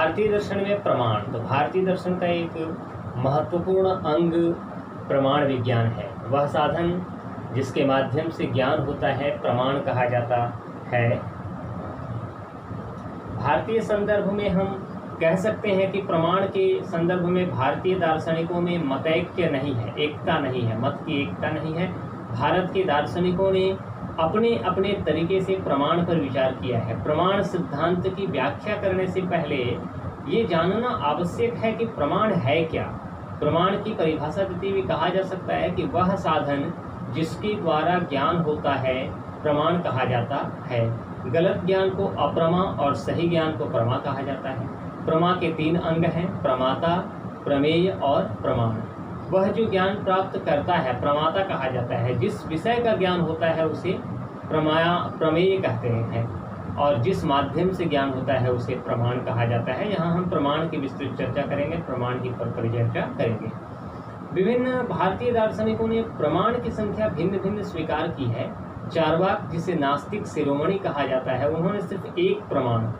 भारतीय दर्शन में प्रमाण, तो भारतीय दर्शन का एक महत्वपूर्ण अंग प्रमाण विज्ञान है। वह साधन जिसके माध्यम से ज्ञान होता है प्रमाण कहा जाता है। भारतीय संदर्भ में हम कह सकते हैं कि प्रमाण के संदर्भ में भारतीय दार्शनिकों में मतैक्य नहीं है, एकता नहीं है, मत की एकता नहीं है। भारत के दार्शनिकों ने अपने अपने तरीके से प्रमाण पर विचार किया है। प्रमाण सिद्धांत की व्याख्या करने से पहले ये जानना आवश्यक है कि प्रमाण है क्या। प्रमाण की परिभाषा देते हुए कहा जा सकता है कि वह साधन जिसके द्वारा ज्ञान होता है प्रमाण कहा जाता है। गलत ज्ञान को अप्रमा और सही ज्ञान को प्रमा कहा जाता है। प्रमा के 3 अंग हैं, प्रमाता, प्रमेय और प्रमाण। वह जो ज्ञान प्राप्त करता है प्रमाता कहा जाता है। जिस विषय का ज्ञान होता है उसे प्रमेय कहते हैं और जिस माध्यम से ज्ञान होता है उसे प्रमाण कहा जाता है। यहाँ हम प्रमाण की विस्तृत चर्चा करेंगे, प्रमाण की परिचर्चा करेंगे। विभिन्न भारतीय दार्शनिकों ने प्रमाण की संख्या भिन्न भिन्न स्वीकार की है। चार्वाक, जिसे नास्तिक शिरोमणि कहा जाता है, उन्होंने सिर्फ एक प्रमाण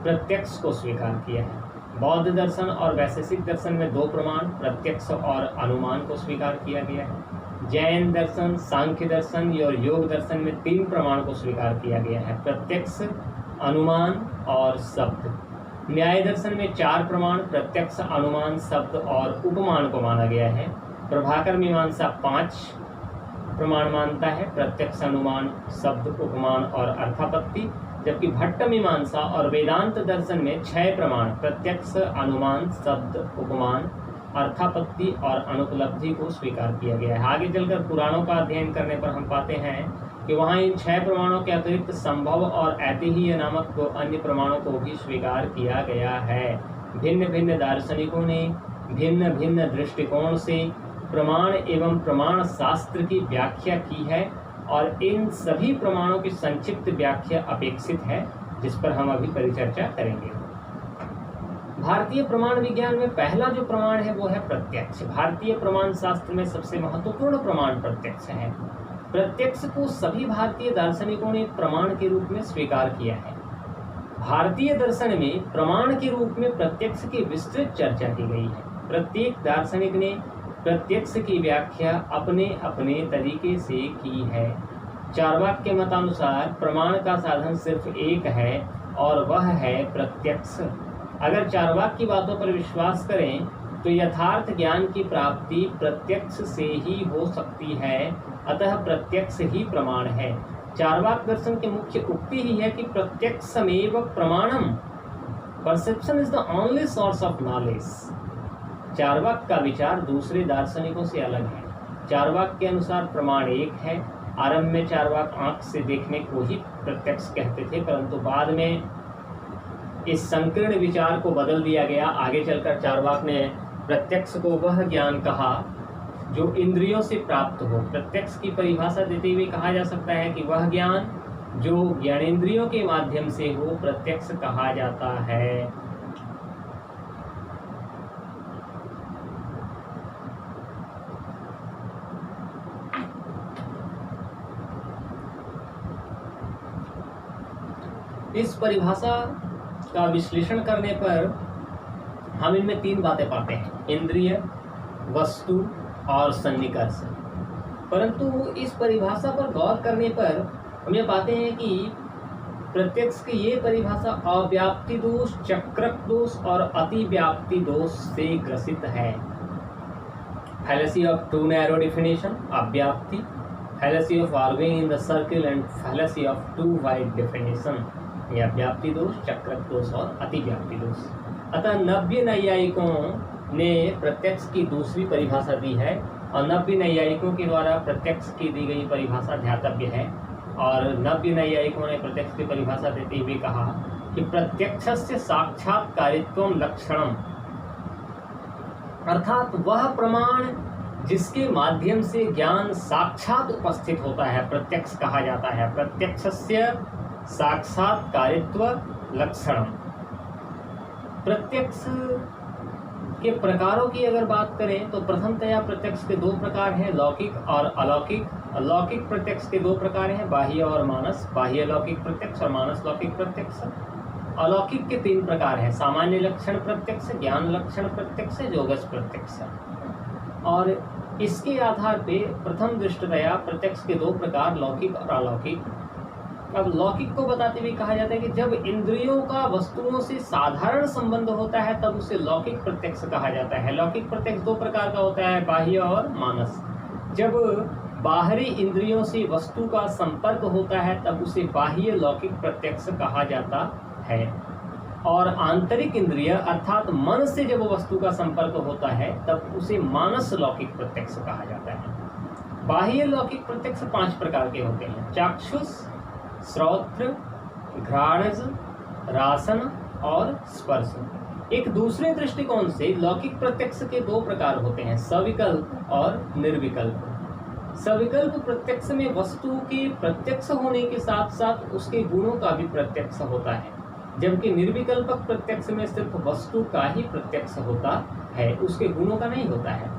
प्रत्यक्ष को स्वीकार किया है। बौद्ध दर्शन और वैशेषिक दर्शन में 2 प्रमाण प्रत्यक्ष और अनुमान को स्वीकार किया गया है। जैन दर्शन, सांख्य दर्शन और योग दर्शन में 3 प्रमाण को स्वीकार किया गया है, प्रत्यक्ष, अनुमान और शब्द। न्याय दर्शन में 4 प्रमाण प्रत्यक्ष, अनुमान, शब्द और उपमान को माना गया है। प्रभाकर मीमांसा 5 प्रमाण मानता है, प्रत्यक्ष, अनुमान, शब्द, उपमान और अर्थापत्ति। जबकि भट्ट मीमांसा और वेदांत दर्शन में 6 प्रमाण प्रत्यक्ष, अनुमान, शब्द, उपमान, अर्थापत्ति और अनुपलब्धि को स्वीकार किया गया है। आगे चलकर पुराणों का अध्ययन करने पर हम पाते हैं कि वहाँ इन 6 प्रमाणों के अतिरिक्त संभव और ऐतिह्य नामक 2 अन्य प्रमाणों को भी स्वीकार किया गया है। भिन्न भिन्न दार्शनिकों ने भिन्न भिन्न दृष्टिकोण से प्रमाण एवं प्रमाण शास्त्र की व्याख्या की है और इन सभी प्रमाणों की संक्षिप्त व्याख्या अपेक्षित है, जिस पर हम अभी परिचर्चा करेंगे। भारतीय प्रमाण विज्ञान में पहला जो प्रमाण है वो है प्रत्यक्ष। भारतीय प्रमाण शास्त्र में सबसे महत्वपूर्ण प्रमाण प्रत्यक्ष है। प्रत्यक्ष को सभी भारतीय दार्शनिकों ने प्रमाण के रूप में स्वीकार किया है। भारतीय दर्शन में प्रमाण के रूप में प्रत्यक्ष की विस्तृत चर्चा की गई है। प्रत्येक दार्शनिक ने प्रत्यक्ष की व्याख्या अपने अपने तरीके से की है। चार्वाक के मतानुसार प्रमाण का साधन सिर्फ एक है और वह है प्रत्यक्ष। अगर चार्वाक की बातों पर विश्वास करें तो यथार्थ ज्ञान की प्राप्ति प्रत्यक्ष से ही हो सकती है, अतः प्रत्यक्ष ही प्रमाण है। चार्वाक दर्शन की मुख्य उक्ति ही है कि प्रत्यक्षमेव प्रमाणम, perception is the only source of knowledge. Charvaka का विचार दूसरे दार्शनिकों से अलग है। चार्वाक के अनुसार प्रमाण एक है। आरंभ में चार्वाक आंख से देखने को ही प्रत्यक्ष कहते थे, परंतु बाद में इस संकीर्ण विचार को बदल दिया गया। आगे चलकर चार्वाक ने प्रत्यक्ष को वह ज्ञान कहा जो इंद्रियों से प्राप्त हो। प्रत्यक्ष की परिभाषा देते हुए कहा जा सकता है कि वह ज्ञान जो ज्ञानेंद्रियों के माध्यम से हो प्रत्यक्ष कहा जाता है। इस परिभाषा का विश्लेषण करने पर हम इनमें 3 बातें पाते हैं, इंद्रिय, वस्तु और सन्निकर्ष। परंतु इस परिभाषा पर गौर करने पर हम ये पाते हैं कि प्रत्यक्ष की ये परिभाषा अव्याप्ति दोष, चक्रक दोष और अतिव्याप्ति दोष से ग्रसित है। Fallacy of too narrow definition, अव्याप्ति, fallacy of arguing in the circle and fallacy of too wide definition, यह व्याप्ति दोष, चक्रक दोष और अतिव्याप्ति दोष। अतः नव्य नैयायिकों ने प्रत्यक्ष की दूसरी परिभाषा दी है और नव्य नैयायिकों के द्वारा प्रत्यक्ष की दी गई परिभाषा ध्यातव्य है। और नव्य नैयायिकों ने प्रत्यक्ष की परिभाषा देते हुए कहा कि प्रत्यक्षस्य साक्षात्कारित्वम लक्षणम, अर्थात वह प्रमाण जिसके माध्यम से ज्ञान साक्षात उपस्थित होता है प्रत्यक्ष कहा जाता है। प्रत्यक्षस्य साक्षात्कारित्व लक्षणम। प्रत्यक्ष के प्रकारों की अगर बात करें तो प्रथमतया प्रत्यक्ष के 2 प्रकार हैं, लौकिक और अलौकिक। अलौकिक प्रत्यक्ष के 2 प्रकार हैं, बाह्य और मानस, बाह्य लौकिक प्रत्यक्ष और मानस लौकिक प्रत्यक्ष। अलौकिक के 3 प्रकार हैं, सामान्य लक्षण प्रत्यक्ष, ज्ञान लक्षण प्रत्यक्ष, योगज प्रत्यक्ष। और इसके आधार पे प्रथम दृष्टतया प्रत्यक्ष के 2 प्रकार, लौकिक और अलौकिक। अब लौकिक को बताते हुए कहा जाता है कि जब इंद्रियों का वस्तुओं से साधारण संबंध होता है तब उसे लौकिक प्रत्यक्ष कहा जाता है। लौकिक प्रत्यक्ष 2 प्रकार का होता है, बाह्य और मानस। जब बाहरी इंद्रियों से वस्तु का संपर्क होता है तब उसे बाह्य लौकिक प्रत्यक्ष कहा जाता है, और आंतरिक इंद्रिय अर्थात मन से जब वस्तु का संपर्क होता है तब उसे मानस लौकिक प्रत्यक्ष कहा जाता है। बाह्य लौकिक प्रत्यक्ष 5 प्रकार के होते हैं, चाक्षुष, श्रोत्र, घ्राणज, रासन और स्पर्श। एक दूसरे दृष्टिकोण से लौकिक प्रत्यक्ष के 2 प्रकार होते हैं, सविकल्प और निर्विकल्प। सविकल्प प्रत्यक्ष में वस्तु के प्रत्यक्ष होने के साथ साथ उसके गुणों का भी प्रत्यक्ष होता है, जबकि निर्विकल्पक प्रत्यक्ष में सिर्फ वस्तु का ही प्रत्यक्ष होता है, उसके गुणों का नहीं होता है।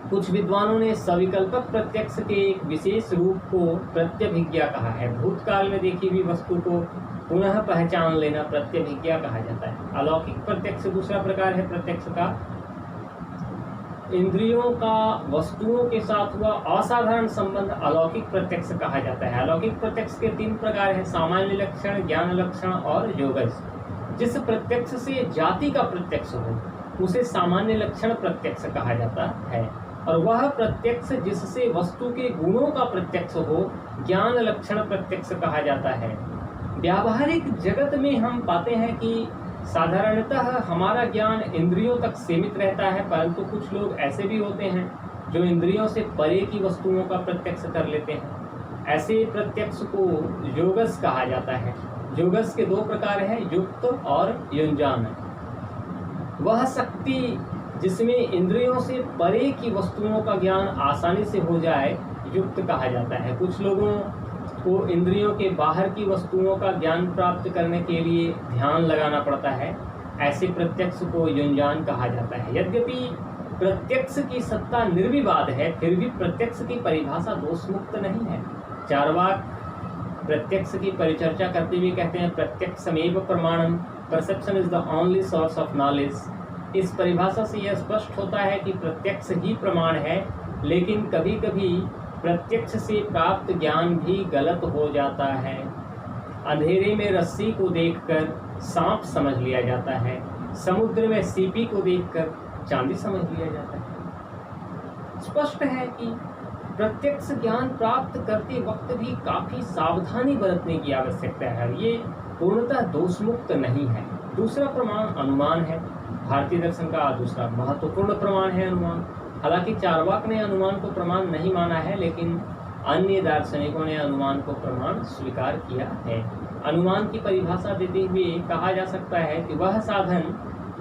कुछ विद्वानों ने सविकल्पक प्रत्यक्ष के एक विशेष रूप को प्रत्यभिज्ञा कहा है। भूतकाल में देखी हुई वस्तु को पुनः पहचान लेना प्रत्यभिज्ञा कहा जाता है। अलौकिक प्रत्यक्ष दूसरा प्रकार है प्रत्यक्ष का, इंद्रियों का वस्तुओं के साथ हुआ असाधारण संबंध अलौकिक प्रत्यक्ष कहा जाता है। अलौकिक प्रत्यक्ष के 3 प्रकार हैं, सामान्य लक्षण, ज्ञान लक्षण और योगज। जिस प्रत्यक्ष से जाति का प्रत्यक्ष हो उसे सामान्य लक्षण प्रत्यक्ष कहा जाता है, और वह प्रत्यक्ष जिससे वस्तु के गुणों का प्रत्यक्ष हो ज्ञान लक्षण प्रत्यक्ष कहा जाता है। व्यावहारिक जगत में हम पाते हैं कि साधारणतः हमारा ज्ञान इंद्रियों तक सीमित रहता है, परंतु कुछ लोग ऐसे भी होते हैं जो इंद्रियों से परे की वस्तुओं का प्रत्यक्ष कर लेते हैं। ऐसे प्रत्यक्ष को योगस कहा जाता है। योगस के 2 प्रकार हैं, युक्त और युंजान। वह शक्ति जिसमें इंद्रियों से परे की वस्तुओं का ज्ञान आसानी से हो जाए युक्त कहा जाता है। कुछ लोगों को इंद्रियों के बाहर की वस्तुओं का ज्ञान प्राप्त करने के लिए ध्यान लगाना पड़ता है, ऐसे प्रत्यक्ष को युंजान कहा जाता है। यद्यपि प्रत्यक्ष की सत्ता निर्विवाद है, फिर भी प्रत्यक्ष की परिभाषा दोषमुक्त नहीं है। चार्वाक प्रत्यक्ष की परिचर्चा करते हुए कहते हैं, प्रत्यक्षमेव प्रमाणम, perception is the only source of knowledge. इस परिभाषा से यह स्पष्ट होता है कि प्रत्यक्ष ही प्रमाण है, लेकिन कभी कभी प्रत्यक्ष से प्राप्त ज्ञान भी गलत हो जाता है। अंधेरे में रस्सी को देखकर सांप समझ लिया जाता है, समुद्र में सीपी को देखकर चांदी समझ लिया जाता है। स्पष्ट है कि प्रत्यक्ष ज्ञान प्राप्त करते वक्त भी काफी सावधानी बरतने की आवश्यकता है, ये पूर्णतः दोषमुक्त नहीं है। दूसरा प्रमाण अनुमान है। भारतीय दर्शन का दूसरा महत्वपूर्ण प्रमाण है अनुमान। हालांकि चार्वाक ने अनुमान को प्रमाण नहीं माना है, लेकिन अन्य दार्शनिकों ने अनुमान को प्रमाण स्वीकार किया है। अनुमान की परिभाषा देते हुए कहा जा सकता है कि वह साधन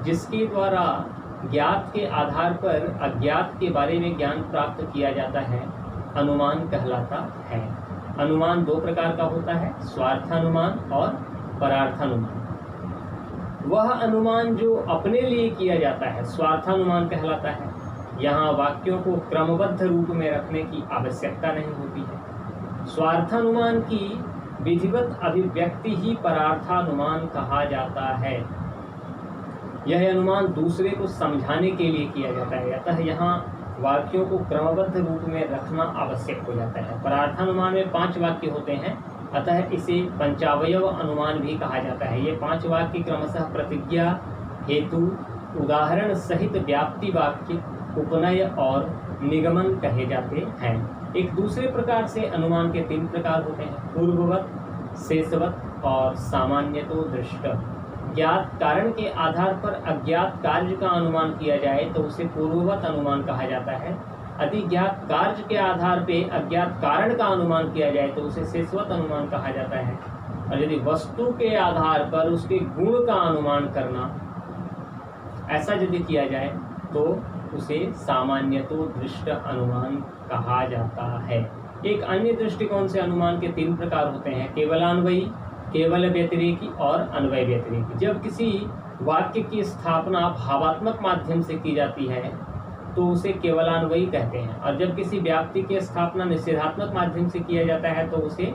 जिसके द्वारा ज्ञात के आधार पर अज्ञात के बारे में ज्ञान प्राप्त किया जाता है अनुमान कहलाता है। अनुमान 2 प्रकार का होता है, स्वार्थानुमान और परार्थानुमान। वह अनुमान जो अपने लिए किया जाता है स्वार्थानुमान कहलाता है। यहाँ वाक्यों को क्रमबद्ध रूप में रखने की आवश्यकता नहीं होती है। स्वार्थानुमान की विधिवत अभिव्यक्ति ही परार्थानुमान कहा जाता है। यह अनुमान दूसरे को समझाने के लिए किया जाता है, अतः यहाँ वाक्यों को क्रमबद्ध रूप में रखना आवश्यक हो जाता है। परार्थानुमान में 5 वाक्य होते हैं, अतः इसे पंचावयव अनुमान भी कहा जाता है। ये 5 वाक्य क्रमशः प्रतिज्ञा, हेतु, उदाहरण सहित व्याप्ति वाक्य, उपनय और निगमन कहे जाते हैं। एक दूसरे प्रकार से अनुमान के 3 प्रकार होते हैं, पूर्ववत, शेषवत और सामान्यतो दृष्ट। ज्ञात कारण के आधार पर अज्ञात कार्य का अनुमान किया जाए तो उसे पूर्ववत अनुमान कहा जाता है। यदि ज्ञात कार्य के आधार पर अज्ञात कारण का अनुमान किया जाए तो उसे शेषवत अनुमान कहा जाता है। और यदि वस्तु के आधार पर उसके गुण का अनुमान करना, ऐसा यदि किया जाए तो उसे सामान्यतो दृष्ट अनुमान कहा जाता है। एक अन्य दृष्टिकोण से अनुमान के 3 प्रकार होते हैं, केवलान्वयी, केवल व्यतिरेकी और अन्वय व्यतिरेकी। जब किसी वाक्य की स्थापना भावात्मक माध्यम से की जाती है तो उसे केवलान्वयी कहते हैं, और जब किसी व्याप्ति की स्थापना निषेधात्मक माध्यम से किया जाता है तो उसे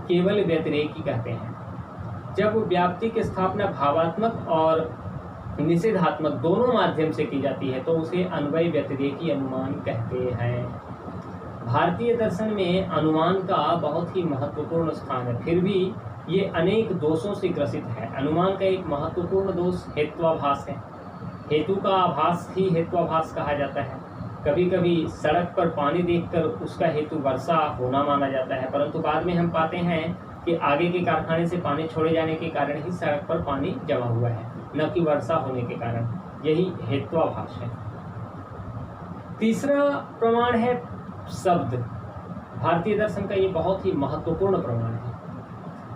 केवल व्यतिरेकी कहते हैं। जब व्याप्ति की स्थापना भावात्मक और निषेधात्मक दोनों माध्यम से की जाती है तो उसे अन्वय व्यतिरेकी अनुमान कहते हैं। भारतीय दर्शन में अनुमान का बहुत ही महत्वपूर्ण स्थान है, फिर भी ये अनेक दोषों से ग्रसित है। अनुमान का एक महत्वपूर्ण दोष हेत्वाभास है। हेतु का आभास ही हेत्वाभास कहा जाता है। कभी कभी सड़क पर पानी देखकर उसका हेतु वर्षा होना माना जाता है, परंतु बाद में हम पाते हैं कि आगे के कारखाने से पानी छोड़े जाने के कारण ही सड़क पर पानी जमा हुआ है, न कि वर्षा होने के कारण। यही हेत्वाभास है। तीसरा प्रमाण है शब्द। भारतीय दर्शन का ये बहुत ही महत्वपूर्ण प्रमाण है।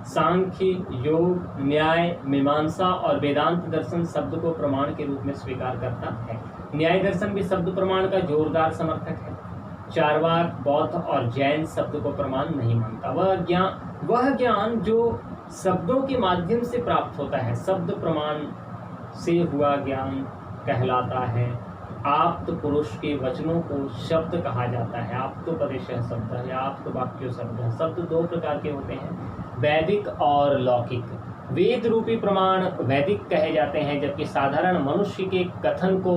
सांख्य, योग, न्याय, मीमांसा और वेदांत दर्शन शब्द को प्रमाण के रूप में स्वीकार करता है। न्याय दर्शन भी शब्द प्रमाण का जोरदार समर्थक है। चार्वाक, बौद्ध और जैन शब्द को प्रमाण नहीं मानता। वह ज्ञान जो शब्दों के माध्यम से प्राप्त होता है शब्द प्रमाण से हुआ ज्ञान कहलाता है। आप्त पुरुष के वचनों को शब्द कहा जाता है। आप्तोपदेश शब्द या आप्त वाक्य शब्द। शब्द दो प्रकार के होते हैं, वैदिक और लौकिक। वेद रूपी प्रमाण वैदिक कहे जाते हैं, जबकि साधारण मनुष्य के कथन को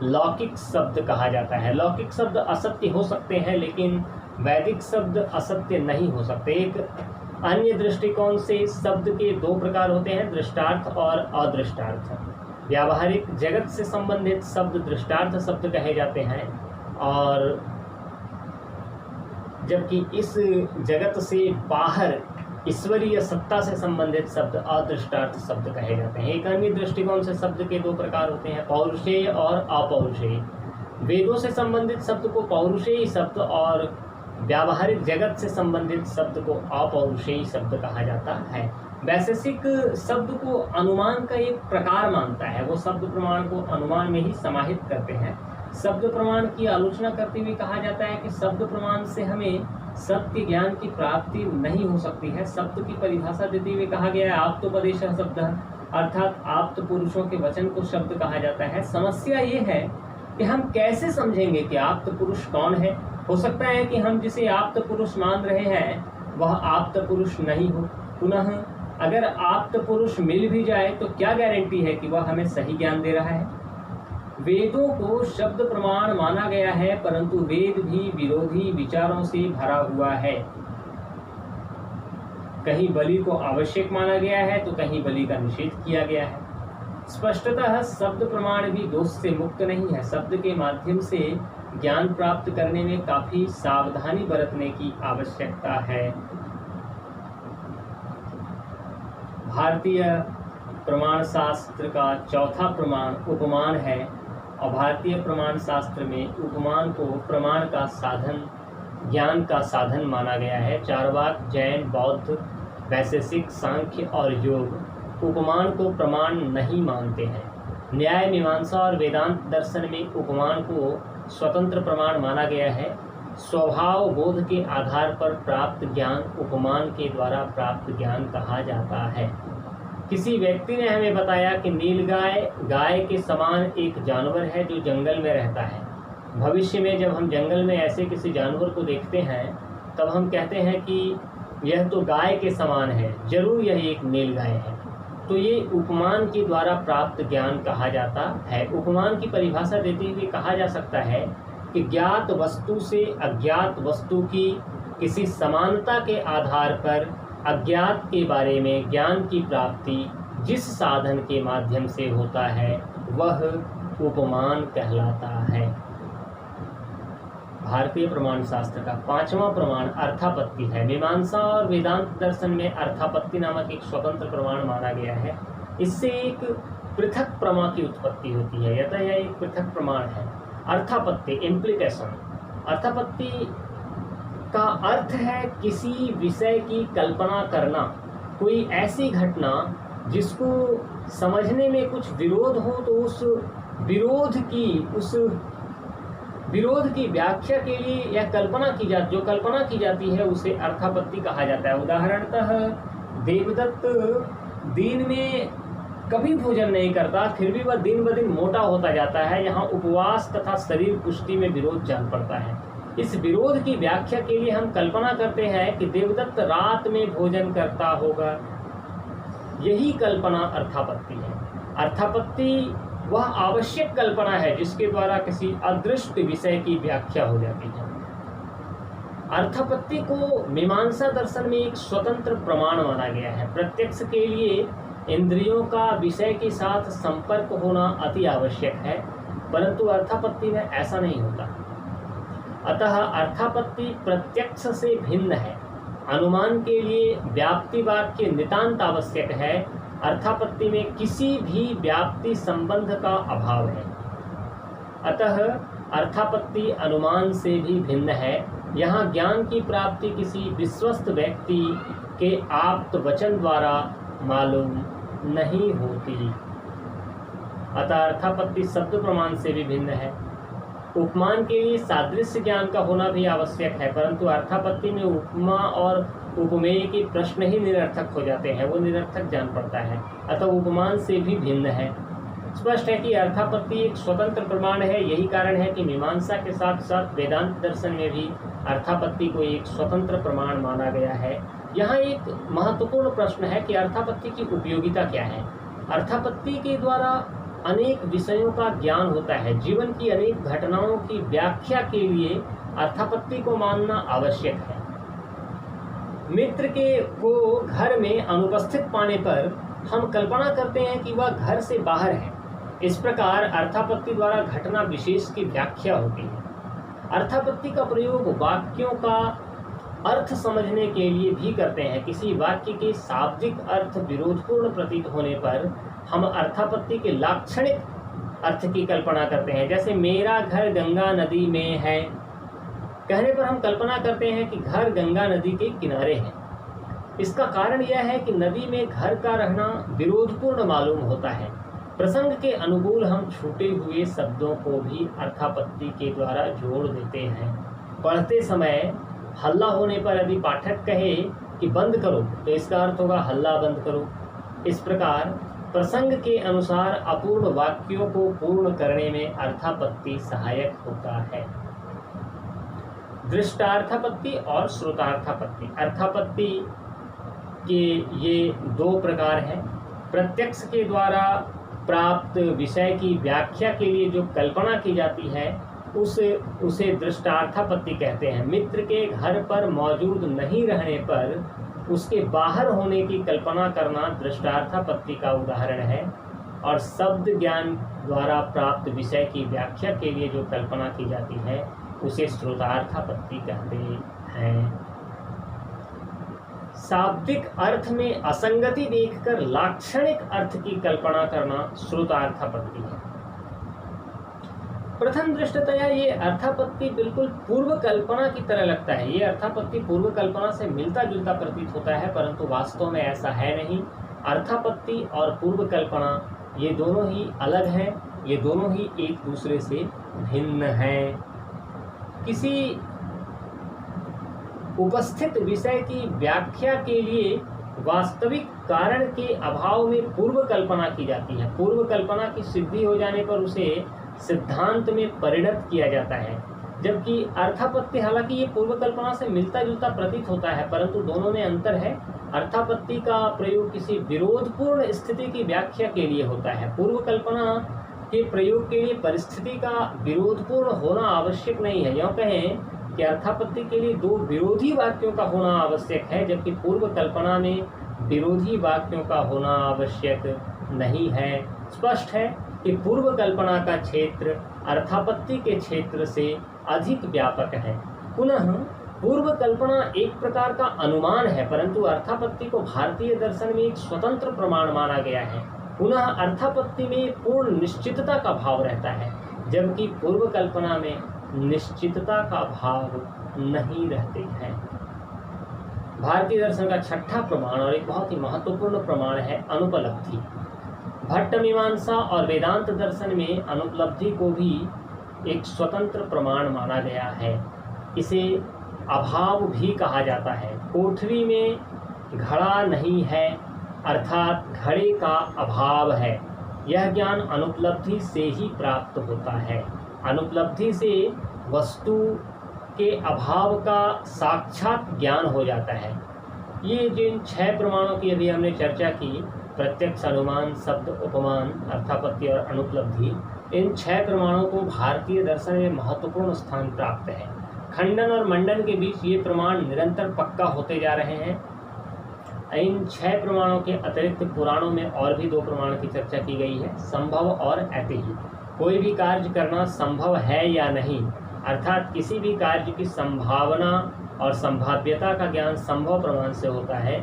लौकिक शब्द कहा जाता है। लौकिक शब्द असत्य हो सकते हैं, लेकिन वैदिक शब्द असत्य नहीं हो सकते। एक अन्य दृष्टिकोण से शब्द के दो प्रकार होते हैं, दृष्टार्थ और अदृष्टार्थ। व्यावहारिक जगत से संबंधित शब्द दृष्टार्थ शब्द कहे जाते हैं, और जबकि इस जगत से बाहर ईश्वरीय सत्ता से संबंधित शब्द अदृष्टार्थ शब्द कहे जाते हैं। एक अन्य दृष्टिकोण से शब्द के दो प्रकार होते हैं, पौरुषेय और अपौरुषेय। वेदों से संबंधित शब्द को पौरुषेय शब्द और व्यावहारिक जगत से संबंधित शब्द को अपौरुषेय शब्द कहा जाता है। वैशेषिक शब्द को अनुमान का एक प्रकार मानता है। वो शब्द प्रमाण को अनुमान में ही समाहित करते हैं। शब्द प्रमाण की आलोचना करते हुए कहा जाता है कि शब्द प्रमाण से हमें सत्य ज्ञान की प्राप्ति नहीं हो सकती है। शब्द की परिभाषा देते हुए कहा गया है आप्तोपदेश शब्द, अर्थात आप्त पुरुषों के वचन को शब्द कहा जाता है। समस्या ये है कि हम कैसे समझेंगे कि आप्त पुरुष कौन है। हो सकता है कि हम जिसे आप्त पुरुष मान रहे हैं वह आप्त पुरुष नहीं हो। पुनः अगर आप्त पुरुष मिल भी जाए तो क्या गारंटी है कि वह हमें सही ज्ञान दे रहा है। वेदों को शब्द प्रमाण माना गया है, परंतु वेद भी विरोधी विचारों से भरा हुआ है। कहीं बलि को आवश्यक माना गया है तो कहीं बलि का निषेध किया गया है। स्पष्टतः शब्द प्रमाण भी दोष से मुक्त नहीं है। शब्द के माध्यम से ज्ञान प्राप्त करने में काफी सावधानी बरतने की आवश्यकता है। भारतीय प्रमाण शास्त्र का चौथा प्रमाण उपमान है, और भारतीय प्रमाण शास्त्र में उपमान को प्रमाण का साधन, ज्ञान का साधन माना गया है। चार्वाक, जैन, बौद्ध, वैशेषिक, सांख्य और योग उपमान को प्रमाण नहीं मानते हैं। न्याय, मीमांसा और वेदांत दर्शन में उपमान को स्वतंत्र प्रमाण माना गया है। स्वभाव बोध के आधार पर प्राप्त ज्ञान उपमान के द्वारा प्राप्त ज्ञान कहा जाता है। किसी व्यक्ति ने हमें बताया कि नीलगाय गाय के समान एक जानवर है जो जंगल में रहता है। भविष्य में जब हम जंगल में ऐसे किसी जानवर को देखते हैं तब हम कहते हैं कि यह तो गाय के समान है, जरूर यह एक नीलगाय है। तो ये उपमान के द्वारा प्राप्त ज्ञान कहा जाता है। उपमान की परिभाषा देते हुए कहा जा सकता है कि ज्ञात वस्तु से अज्ञात वस्तु की किसी समानता के आधार पर अज्ञात के बारे में ज्ञान की प्राप्ति जिस साधन के माध्यम से होता है वह उपमान कहलाता है। भारतीय प्रमाण शास्त्र का पांचवा प्रमाण अर्थापत्ति है। मीमांसा और वेदांत दर्शन में अर्थापत्ति नामक एक स्वतंत्र प्रमाण माना गया है। इससे एक पृथक प्रमा की उत्पत्ति होती है, यतः यह एक पृथक प्रमाण है। अर्थापत्ति इम्प्लीकेशन। अर्थापत्ति का अर्थ है किसी विषय की कल्पना करना, कोई ऐसी घटना जिसको समझने में कुछ विरोध हो तो उस विरोध की व्याख्या के लिए यह जो कल्पना की जाती है उसे अर्थापत्ति कहा जाता है। उदाहरणतः देवदत्त दिन में कभी भोजन नहीं करता, फिर भी वह दिन ब दिन मोटा होता जाता है। यहाँ उपवास तथा शरीर पुष्टि में विरोध जान पड़ता है। इस विरोध की व्याख्या के लिए हम कल्पना करते हैं कि देवदत्त रात में भोजन करता होगा। यही कल्पना अर्थापत्ति है। अर्थापत्ति वह आवश्यक कल्पना है जिसके द्वारा किसी अदृष्ट विषय की व्याख्या हो जाती है। अर्थापत्ति को मीमांसा दर्शन में एक स्वतंत्र प्रमाण माना गया है। प्रत्यक्ष के लिए इंद्रियों का विषय के साथ संपर्क होना अति आवश्यक है, परंतु अर्थापत्ति में ऐसा नहीं होता। अतः अर्थापत्ति प्रत्यक्ष से भिन्न है। अनुमान के लिए व्याप्ति वाक्य नितांत आवश्यक है। अर्थापत्ति में किसी भी व्याप्ति संबंध का अभाव है। अतः अर्थापत्ति अनुमान से भी भिन्न है। यहाँ ज्ञान की प्राप्ति किसी विश्वस्त व्यक्ति के आप्त वचन द्वारा मालूम नहीं होती। अतः अर्थापत्ति शब्द प्रमाण से भी भिन्न है। उपमान के लिए सादृश्य ज्ञान का होना भी आवश्यक है, परंतु अर्थापत्ति में उपमा और उपमेय के प्रश्न ही निरर्थक हो जाते हैं, वो निरर्थक जान पड़ता है। अतः उपमान से भी भिन्न है। स्पष्ट है कि अर्थापत्ति एक स्वतंत्र प्रमाण है। यही कारण है कि मीमांसा के साथ साथ वेदांत दर्शन में भी अर्थापत्ति को एक स्वतंत्र प्रमाण माना गया है। यहाँ एक महत्वपूर्ण प्रश्न है कि अर्थापत्ति की उपयोगिता क्या है। अर्थापत्ति के द्वारा अनेक विषयों का ज्ञान होता है। जीवन की अनेक घटनाओं की व्याख्या के लिए अर्थापत्ति को मानना आवश्यक है। मित्र को घर में अनुपस्थित पाने पर हम कल्पना करते हैं कि वह घर से बाहर है। इस प्रकार अर्थापत्ति द्वारा घटना विशेष की व्याख्या होती है। अर्थापत्ति का प्रयोग वाक्यों का अर्थ समझने के लिए भी करते हैं। किसी वाक्य के शाब्दिक अर्थ विरोधपूर्ण प्रतीत होने पर हम अर्थापत्ति के लाक्षणिक अर्थ की कल्पना करते हैं। जैसे मेरा घर गंगा नदी में है कहने पर हम कल्पना करते हैं कि घर गंगा नदी के किनारे है। इसका कारण यह है कि नदी में घर का रहना विरोधपूर्ण मालूम होता है। प्रसंग के अनुकूल हम छूटे हुए शब्दों को भी अर्थापत्ति के द्वारा जोड़ देते हैं। पढ़ते समय हल्ला होने पर यदि पाठक कहे कि बंद करो तो इसका अर्थ होगा हल्ला बंद करो। इस प्रकार प्रसंग के अनुसार अपूर्ण वाक्यों को पूर्ण करने में अर्थापत्ति सहायक होता है। दृष्टार्थापत्ति और श्रुतार्थापत्ति। अर्थापत्ति के ये दो प्रकार हैं। प्रत्यक्ष के द्वारा प्राप्त विषय की व्याख्या के लिए जो कल्पना की जाती है उसे दृष्टार्थापत्ति कहते हैं। मित्र के घर पर मौजूद नहीं रहने पर उसके बाहर होने की कल्पना करना दृष्टार्थापत्ति का उदाहरण है। और शब्द ज्ञान द्वारा प्राप्त विषय की व्याख्या के लिए जो कल्पना की जाती है उसे श्रुतार्थापत्ति कहते हैं। शाब्दिक अर्थ में असंगति देखकर लाक्षणिक अर्थ की कल्पना करना श्रुतार्थापत्ति है। प्रथम दृष्टतया ये अर्थापत्ति बिल्कुल पूर्व कल्पना की तरह लगता है। ये अर्थापत्ति पूर्व कल्पना से मिलता जुलता प्रतीत होता है, परंतु वास्तव में ऐसा है नहीं। अर्थापत्ति और पूर्व कल्पना ये दोनों ही अलग हैं। ये दोनों ही एक दूसरे से भिन्न हैं। किसी उपस्थित विषय की व्याख्या के लिए वास्तविक कारण के अभाव में पूर्व कल्पना की जाती है। पूर्व कल्पना की सिद्धि हो जाने पर उसे सिद्धांत में परिणत किया जाता है। जबकि अर्थापत्ति हालांकि ये पूर्व कल्पना से मिलता जुलता प्रतीत होता है, परंतु दोनों में अंतर है। अर्थापत्ति का प्रयोग किसी विरोधपूर्ण स्थिति की व्याख्या के लिए होता है। पूर्व कल्पना के प्रयोग के लिए परिस्थिति का विरोधपूर्ण होना आवश्यक नहीं है। यूँ कहें कि अर्थापत्ति के लिए दो विरोधी वाक्यों का होना आवश्यक है, जबकि पूर्व कल्पना में विरोधी वाक्यों का होना आवश्यक नहीं है। स्पष्ट है कि पूर्व कल्पना का क्षेत्र अर्थापत्ति के क्षेत्र से अधिक व्यापक है। पुनः पूर्व कल्पना एक प्रकार का अनुमान है, परंतु अर्थापत्ति को भारतीय दर्शन में एक स्वतंत्र प्रमाण माना गया है। पुनः अर्थापत्ति में पूर्ण निश्चितता का भाव रहता है, जबकि पूर्व कल्पना में निश्चितता का भाव नहीं रहते हैं। भारतीय दर्शन का छठा प्रमाण और एक बहुत ही महत्वपूर्ण प्रमाण है अनुपलब्धि। भट्ट मीमांसा और वेदांत दर्शन में अनुपलब्धि को भी एक स्वतंत्र प्रमाण माना गया है। इसे अभाव भी कहा जाता है। कोठरी में घड़ा नहीं है अर्थात घड़े का अभाव है। यह ज्ञान अनुपलब्धि से ही प्राप्त होता है। अनुपलब्धि से वस्तु के अभाव का साक्षात ज्ञान हो जाता है। ये जिन 6 प्रमाणों की अभी हमने चर्चा की प्रत्यक्ष, अनुमान, शब्द, उपमान, अर्थापत्ति और अनुपलब्धि, इन 6 प्रमाणों को भारतीय दर्शन में महत्वपूर्ण स्थान प्राप्त है। खंडन और मंडन के बीच ये प्रमाण निरंतर पक्का होते जा रहे हैं। इन 6 प्रमाणों के अतिरिक्त पुराणों में और भी 2 प्रमाण की चर्चा की गई है, संभव और ऐतिह्य। कोई भी कार्य करना संभव है या नहीं, अर्थात किसी भी कार्य की संभावना और संभाव्यता का ज्ञान संभव प्रमाण से होता है।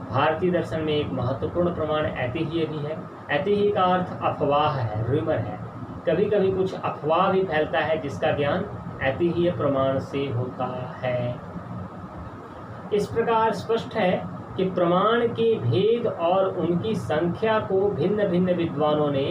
भारतीय दर्शन में एक महत्वपूर्ण प्रमाण ऐतिह्य भी है। ऐतिह्य का अर्थ अफवाह है, रूमर है। कभी कभी कुछ अफवाह भी फैलता है जिसका ज्ञान ऐतिह्य प्रमाण से होता है। इस प्रकार स्पष्ट है कि प्रमाण के भेद और उनकी संख्या को भिन्न भिन्न विद्वानों ने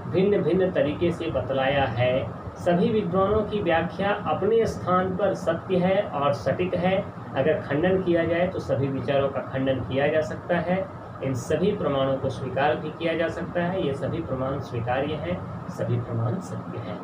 भिन्न भिन्न तरीके से बतलाया है। सभी विद्वानों की व्याख्या अपने स्थान पर सत्य है और सटीक है। अगर खंडन किया जाए तो सभी विचारों का खंडन किया जा सकता है। इन सभी प्रमाणों को स्वीकार भी किया जा सकता है। ये सभी प्रमाण स्वीकार्य हैं, सभी प्रमाण सत्य हैं।